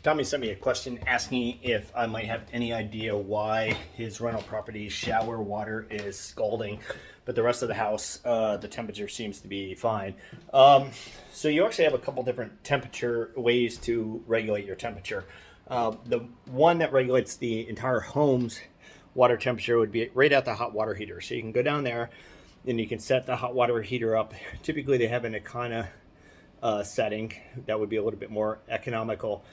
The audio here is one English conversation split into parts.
Tommy sent me a question asking if I might have any idea why his rental property's shower water is scalding, but the rest of the house, the temperature seems to be fine. So you actually have a couple different temperature ways to regulate your temperature. The one that regulates the entire home's water temperature would be right at the hot water heater. So you can go down there and you can set the hot water heater up. Typically they have an Econo setting that would be a little bit more economical.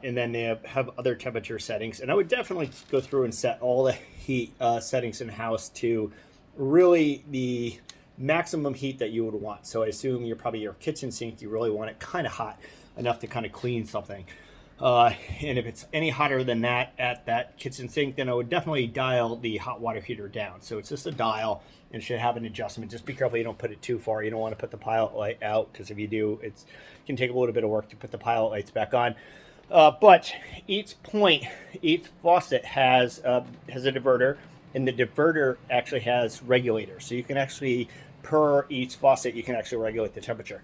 And then they have other temperature settings. And I would definitely go through and set all the heat settings in the house to really the maximum heat that you would want. So I assume your kitchen sink, you really want it kind of hot enough to kind of clean something. And if it's any hotter than that at that kitchen sink, then I would definitely dial the hot water heater down. So it's just a dial and should have an adjustment. Just be careful you don't put it too far. You don't want to put the pilot light out, because if you do, it can take a little bit of work to put the pilot lights back on. But each faucet has a diverter, and the diverter actually has regulators. So you can actually, per each faucet, you can actually regulate the temperature.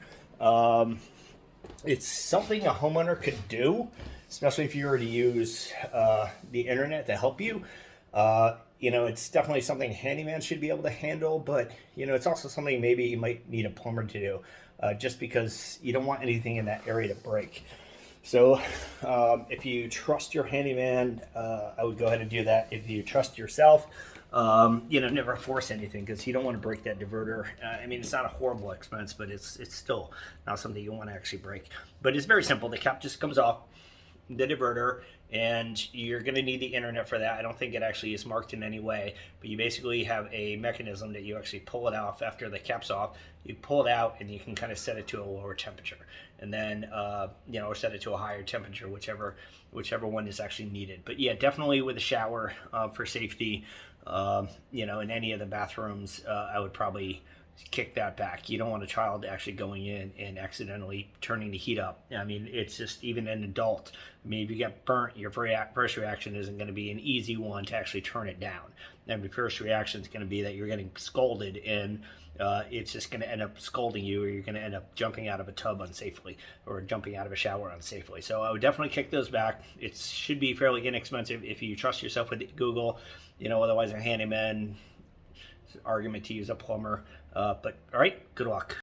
It's something a homeowner could do, especially if you were to use the internet to help you. It's definitely something a handyman should be able to handle, but it's also something maybe you might need a plumber to do, just because you don't want anything in that area to break. So if you trust your handyman, I would go ahead and do that. If you trust yourself, never force anything, because you don't want to break that diverter. It's not a horrible expense, but it's still not something you want to actually break. But it's very simple. The cap just comes off the diverter, and you're going to need the internet for that. I don't think it actually is marked in any way, but you basically have a mechanism that you actually pull it off after the cap's off. You pull it out, and you can kind of set it to a lower temperature, and then or set it to a higher temperature, whichever one is actually needed. But yeah, definitely with a shower for safety. In any of the bathrooms, I would probably kick that back. You don't want a child actually going in and accidentally turning the heat up. It's just, even an adult, if you get burnt, your first reaction isn't going to be an easy one to actually turn it down. Your first reaction is going to be that you're getting scolded, and it's just going to end up scolding you, or you're going to end up jumping out of a tub unsafely, or jumping out of a shower unsafely. So I would definitely kick those back. It should be fairly inexpensive if you trust yourself with Google. Otherwise a handyman, argument to use a plumber. But all right, good luck.